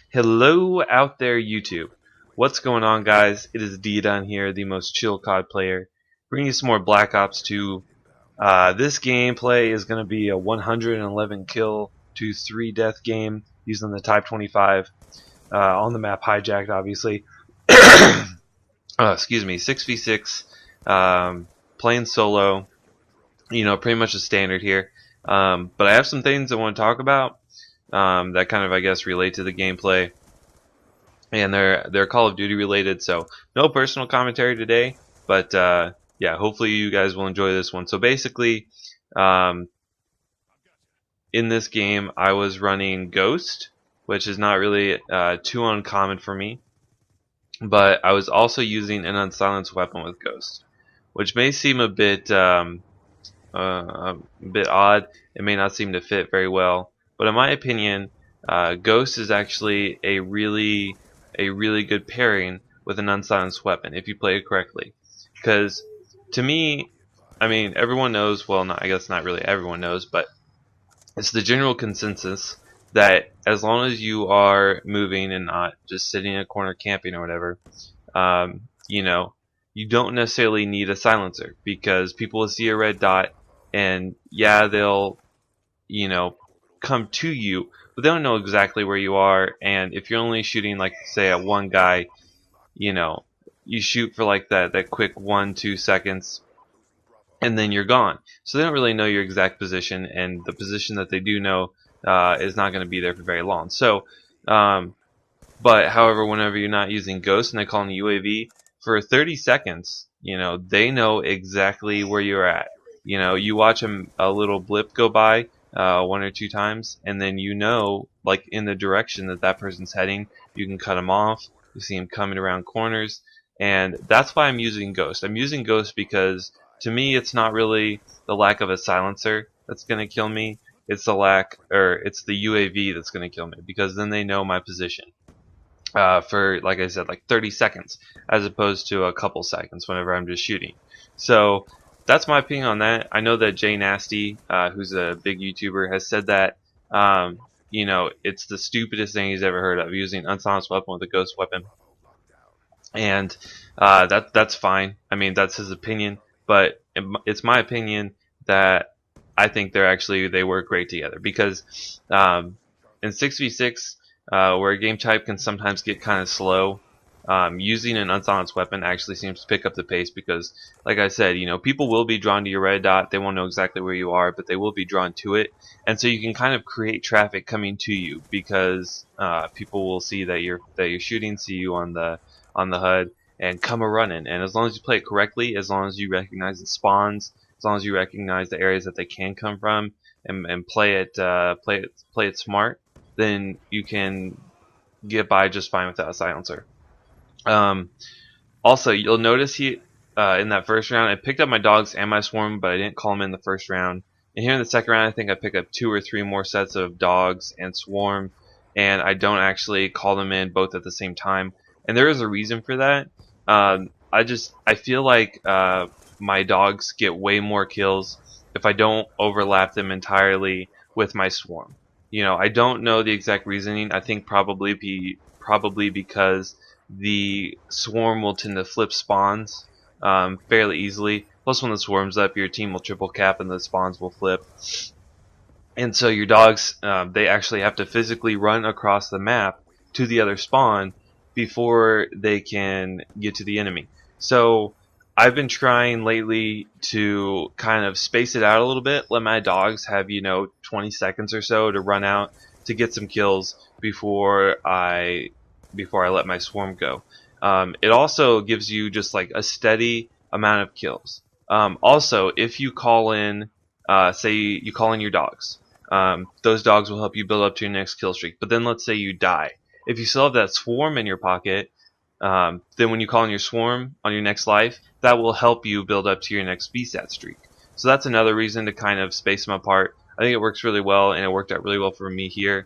Hello out there, YouTube. What's going on, guys? It is D-Dun here, the most chill COD player, bringing you some more Black Ops 2. This gameplay is going to be a 111 kill to 3 death game using the Type 25 on the map Hijacked, obviously. Excuse me, 6v6, playing solo. Pretty much a standard here. But I have some things I want to talk about that kind of, I guess, relate to the gameplay, and they're Call of Duty related. So no personal commentary today, but yeah, hopefully you guys will enjoy this one. So basically, um, in this game, I was running Ghost, which is not really too uncommon for me, but I was also using an unsilenced weapon with Ghost, which may seem a bit odd. It may not seem to fit very well, but in my opinion, Ghost is actually a really good pairing with an unsilenced weapon if you play it correctly. Because to me, I mean, everyone knows. Well, I guess not really everyone knows, but it's the general consensus that as long as you are moving and not just sitting in a corner camping or whatever, um, you know, you don't necessarily need a silencer, because people will see a red dot and yeah, they'll, come to you, but they don't know exactly where you are. And if you're only shooting, like, say, at one guy, you know, you shoot for like that quick 1-2 seconds, and then you're gone. So they don't really know your exact position, and the position that they do know is not going to be there for very long. So, but however, whenever you're not using Ghost and they call in UAV for 30 seconds, they know exactly where you're at. You watch a little blip go by 1 or 2 times, and then like, in the direction that person's heading, you can cut them off. You see them coming around corners, and that's why I'm using Ghost. I'm using Ghost because, to me, it's not really the lack of a silencer that's going to kill me. It's the UAV that's going to kill me, because then they know my position for, like I said, like 30 seconds, as opposed to a couple seconds whenever I'm just shooting. So that's my opinion on that. I know that Jay Nasty, who's a big YouTuber, has said that it's the stupidest thing he's ever heard of, using unsilenced weapon with a Ghost weapon, and that's fine. I mean, that's his opinion, but it's my opinion that I think they work great together, because in 6v6, where a game type can sometimes get kind of slow, using an unsilenced weapon actually seems to pick up the pace, because, like I said, people will be drawn to your red dot. They won't know exactly where you are, but they will be drawn to it, and so you can kind of create traffic coming to you, because people will see that you're shooting, see you on the HUD, and come a running. And as long as you play it correctly, as long as you recognize the spawns, as long as you recognize the areas that they can come from, and play it smart, then you can get by just fine without a silencer. Also, you'll notice in that first round, I picked up my dogs and my swarm, but I didn't call them in the first round. And here in the second round, I think I picked up 2 or 3 more sets of dogs and swarm, and I don't actually call them in both at the same time. And there is a reason for that. I feel like my dogs get way more kills if I don't overlap them entirely with my swarm. I don't know the exact reasoning. I think probably because the swarm will tend to flip spawns fairly easily. Plus, when the swarm's up, your team will triple cap and the spawns will flip. And so your dogs, they actually have to physically run across the map to the other spawn before they can get to the enemy. So I've been trying lately to kind of space it out a little bit, let my dogs have 20 seconds or so to run out to get some kills before I let my swarm go. It also gives you just like a steady amount of kills. Also, if you call in, say you call in your dogs, those dogs will help you build up to your next kill streak. But then let's say you die. If you still have that swarm in your pocket, then when you call in your swarm on your next life, that will help you build up to your next VSAT streak. So that's another reason to kind of space them apart. I think it works really well, and it worked out really well for me here.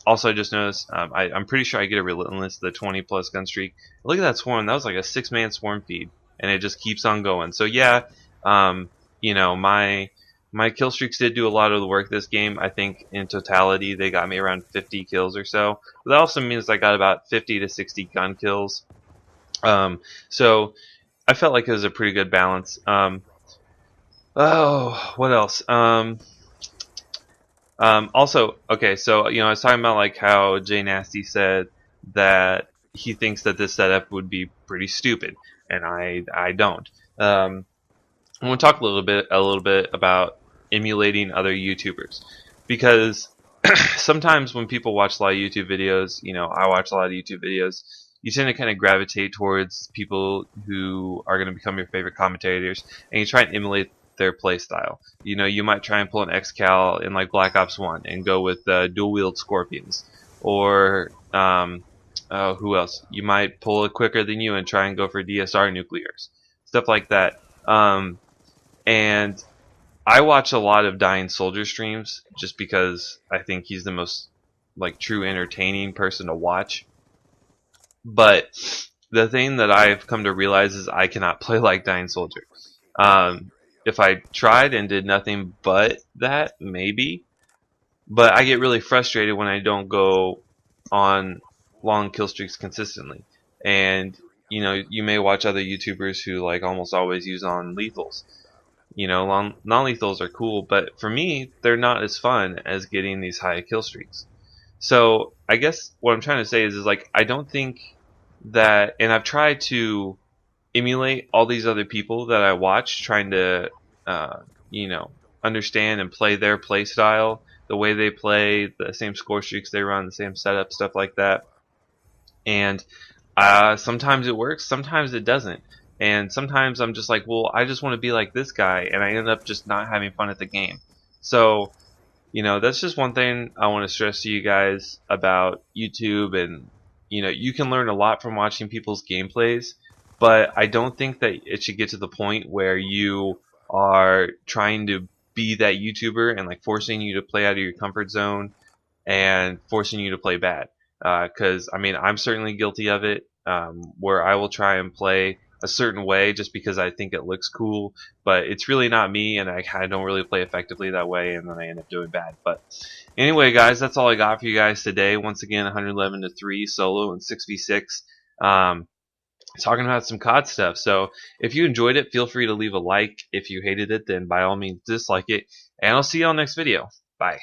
Also, I just noticed, I'm pretty sure I get a Relentless, the 20+ gun streak. Look at that swarm. That was like a 6-man swarm feed, and it just keeps on going. So yeah, my my kill streaks did do a lot of the work this game. I think in totality they got me around 50 kills or so. But that also means I got about 50 to 60 gun kills. So I felt like it was a pretty good balance. Oh, what else? Also, okay, so I was talking about like how Jay Nasty said that he thinks that this setup would be pretty stupid, and I don't. I want to talk a little bit about emulating other YouTubers, because sometimes when people watch a lot of YouTube videos, I watch a lot of YouTube videos, you tend to kind of gravitate towards people who are going to become your favorite commentators, and you try and emulate their play style. You might try and pull an XCal in like Black Ops 1 and go with dual wield Scorpions, or who else? You might pull it quicker than you and try and go for DSR nuclears, stuff like that. And I watch a lot of Dying Soldier streams just because I think he's the most like true entertaining person to watch. But the thing that I've come to realize is I cannot play like Dying Soldier. If I tried and did nothing but that, maybe. But I get really frustrated when I don't go on long kill streaks consistently. And you may watch other YouTubers who like almost always use on lethals. Non-lethals are cool, but for me, they're not as fun as getting these high kill streaks. So I guess what I'm trying to say is like I don't think that, and I've tried to emulate all these other people that I watch, trying to understand and play their play style, the way they play, the same score streaks they run, the same setup, stuff like that. And sometimes it works, sometimes it doesn't. And sometimes I'm just like, well, I just want to be like this guy, and I end up just not having fun at the game. So, that's just one thing I want to stress to you guys about YouTube. And, you can learn a lot from watching people's gameplays, but I don't think that it should get to the point where you are trying to be that YouTuber and like forcing you to play out of your comfort zone and forcing you to play bad. Because, I'm certainly guilty of it, where I will try and play a certain way just because I think it looks cool, but it's really not me, and I don't really play effectively that way, and then I end up doing bad. But anyway, guys, that's all I got for you guys today. Once again, 111 to 3 solo and 6v6, talking about some COD stuff. So if you enjoyed it, feel free to leave a like. If you hated it, then by all means dislike it, and I'll see you on next video. Bye.